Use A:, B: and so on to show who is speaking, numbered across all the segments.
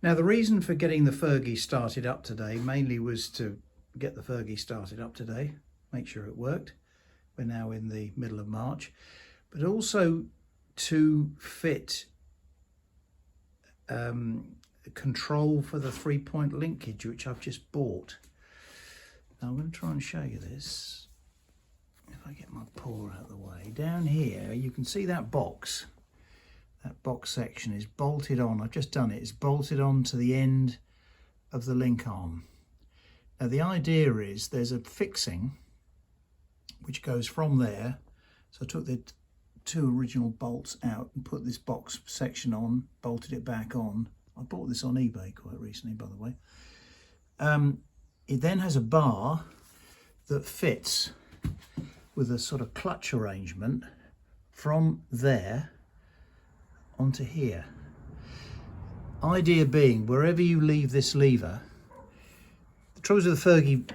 A: Now, the reason for getting the Fergie started up today mainly was to get the Fergie started up today, make sure it worked. We're now in the middle of March, but also to fit control for the 3-point linkage, which I've just bought. Now I'm going to try and show you this. If I get my paw out of the way, down here you can see that box. That box section is bolted on. I've just done it. It's bolted on to the end of the link arm. Now the idea is there's a fixing which goes from there. So I took the two original bolts out and put this box section on, bolted it back on. I bought this on eBay quite recently, by the way. It then has a bar that fits with a sort of clutch arrangement from there onto here. Idea being, wherever you leave this lever, the trouble with the Fergie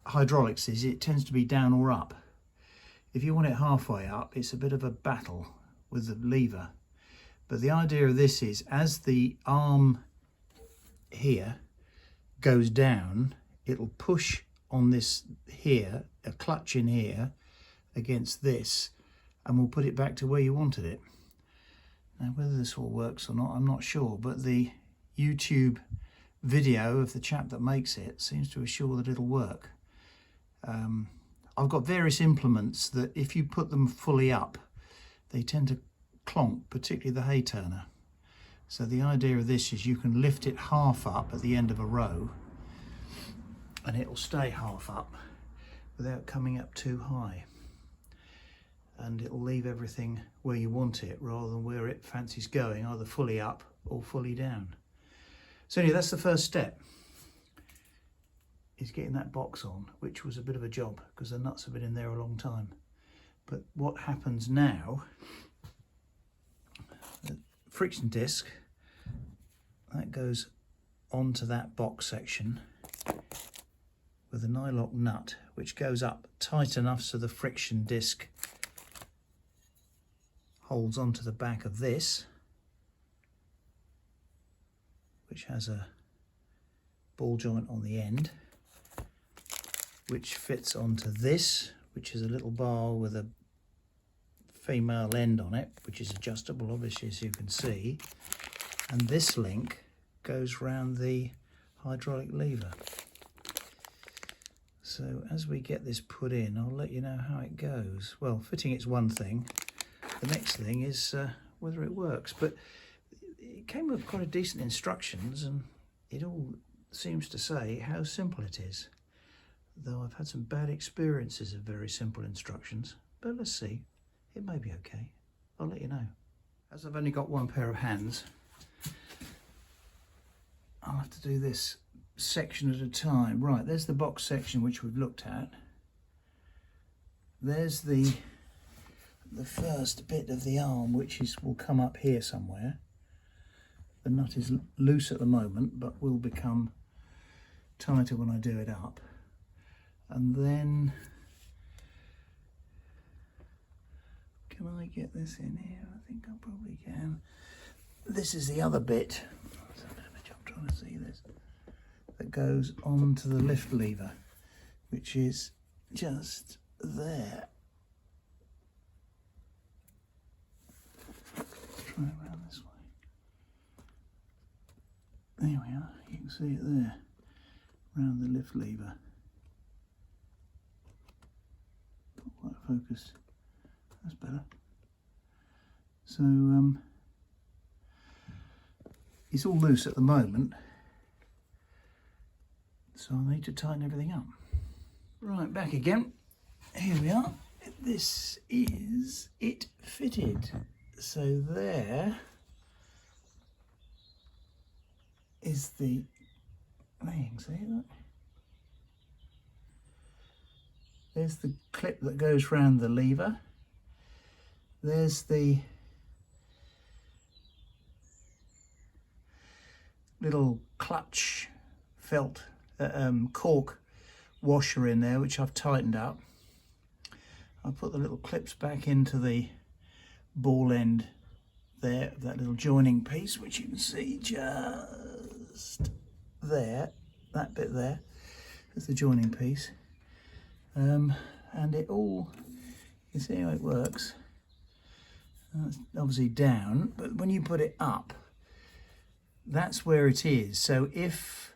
A: hydraulics is it tends to be down or up. If you want it halfway up, it's a bit of a battle with the lever. But the idea of this is, as the arm here goes down, it'll push on this here, a clutch in here, against this, and we'll put it back to where you wanted it. Now, whether this all works or not, I'm not sure, but the YouTube video of the chap that makes it seems to assure that it'll work. I've got various implements that if you put them fully up, they tend to clonk, particularly the hay turner. So the idea of this is you can lift it half up at the end of a row and it'll stay half up without coming up too high. And it'll leave everything where you want it rather than where it fancies going, either fully up or fully down. So anyway, that's the first step, is getting that box on, which was a bit of a job because the nuts have been in there a long time. But what happens now, the friction disc, that goes onto that box section with a nylock nut, which goes up tight enough so the friction disc holds onto the back of this, which has a ball joint on the end, which fits onto this, which is a little bar with a female end on it, which is adjustable, obviously, as you can see. And this link goes round the hydraulic lever. So as we get this put in, I'll let you know how it goes. Well, fitting it's one thing. The next thing is whether it works. But it came with quite a decent instructions, and it all seems to say how simple it is. Though I've had some bad experiences of very simple instructions. But let's see. It may be okay. I'll let you know. As I've only got one pair of hands, I'll have to do this section at a time. Right, there's the box section which we've looked at. There's the first bit of the arm, which will come up here somewhere. The nut is loose at the moment, but will become tighter when I do it up. And then, can I get this in here? I think I probably can. This is the other bit. It's a bit of a job trying to see this. That goes onto the lift lever, which is just there. Try it around this way. There we are. You can see it there, around the lift lever. Not quite focused. That's better. So it's all loose at the moment, so I need to tighten everything up. Right, back again. Here we are. This is it fitted. So there is the thing, see that? There's the clip that goes round the lever. There's the little clutch felt cork washer in there, which I've tightened up. I'll put the little clips back into the ball end there, that little joining piece, which you can see just there, that bit there, is the joining piece. And it all, you see how it works. It's obviously down, but when you put it up, that's where it is. So if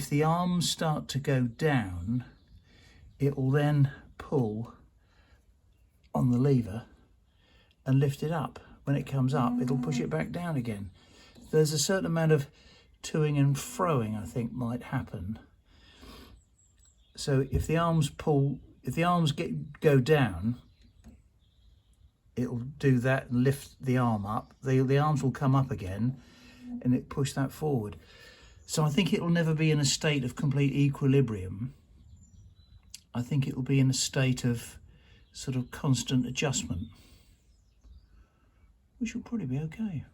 A: the arms start to go down, it will then pull on the lever and lift it up. When it comes up, it'll push it back down again. There's a certain amount of toing and froing, I think, might happen. So if the arms go down, it'll do that and lift the arm up. The arms will come up again and it push that forward. So I think it'll never be in a state of complete equilibrium. I think it'll be in a state of sort of constant adjustment, which will probably be okay.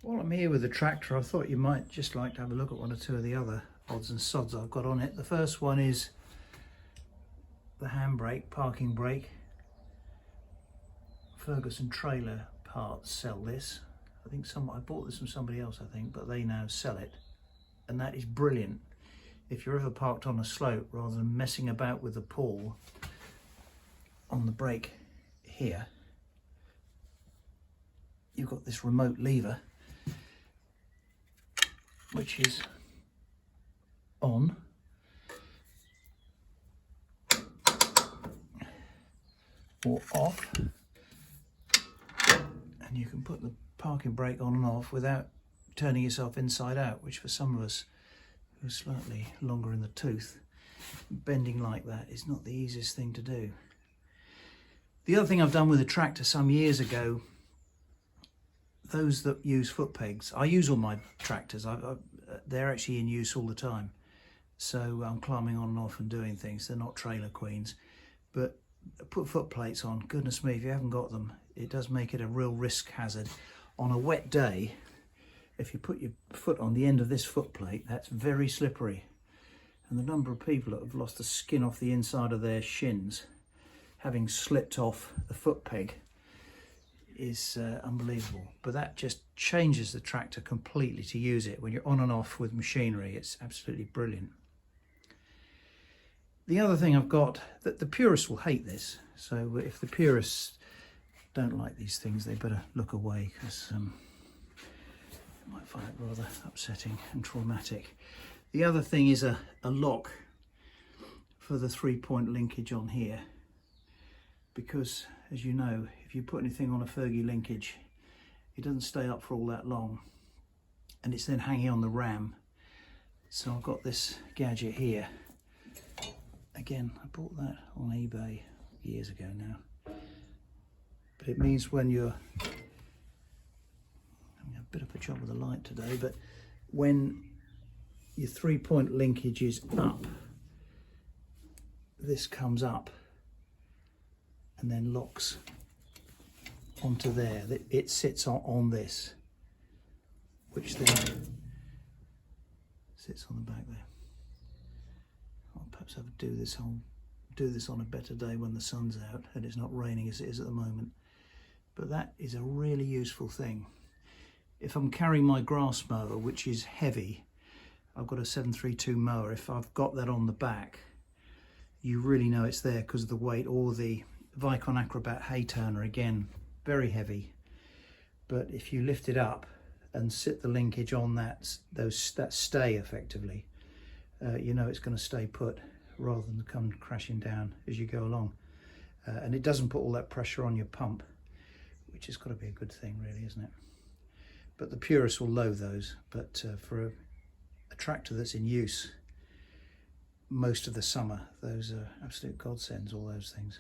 A: While I'm here with the tractor, I thought you might just like to have a look at one or two of the other odds and sods I've got on it. The first one is the handbrake, parking brake. Ferguson trailer parts sell this. I bought this from somebody else, I think, but they now sell it. And that is brilliant. If you're ever parked on a slope, rather than messing about with the pawl on the brake here, you've got this remote lever, which is on, or off, and you can put the parking brake on and off without turning yourself inside out, which for some of us who are slightly longer in the tooth, bending like that is not the easiest thing to do. The other thing I've done with a tractor some years ago, those that use foot pegs, I use all my tractors, they're actually in use all the time. So I'm climbing on and off and doing things. They're not trailer queens, but put foot plates on. Goodness me, if you haven't got them, it does make it a real risk hazard. On a wet day, if you put your foot on the end of this foot plate, that's very slippery. And the number of people that have lost the skin off the inside of their shins, having slipped off the foot peg, is unbelievable. But that just changes the tractor completely to use it. When you're on and off with machinery, it's absolutely brilliant. The other thing I've got, that the purists will hate this, so if the purists don't like these things, they better look away, because they might find it rather upsetting and traumatic. The other thing is a lock for the 3-point linkage on here, because as you know, if you put anything on a Fergie linkage, it doesn't stay up for all that long, and it's then hanging on the ram. So I've got this gadget here. Again, I bought that on eBay years ago now, but it means when you're having a bit of a job with the light today, but when your 3-point linkage is up, this comes up and then locks onto there. It sits on this, which then sits on the back there. I'll perhaps have to do this on a better day when the sun's out and it's not raining as it is at the moment. But that is a really useful thing. If I'm carrying my grass mower, which is heavy, I've got a 732 mower, if I've got that on the back, you really know it's there because of the weight. Or the Vicon Acrobat hay turner, again, very heavy. But if you lift it up and sit the linkage on that stay effectively, you know it's going to stay put rather than come crashing down as you go along. And it doesn't put all that pressure on your pump, which has got to be a good thing really, isn't it? But the purists will loathe those, but for a tractor that's in use most of the summer, those are absolute godsends, all those things.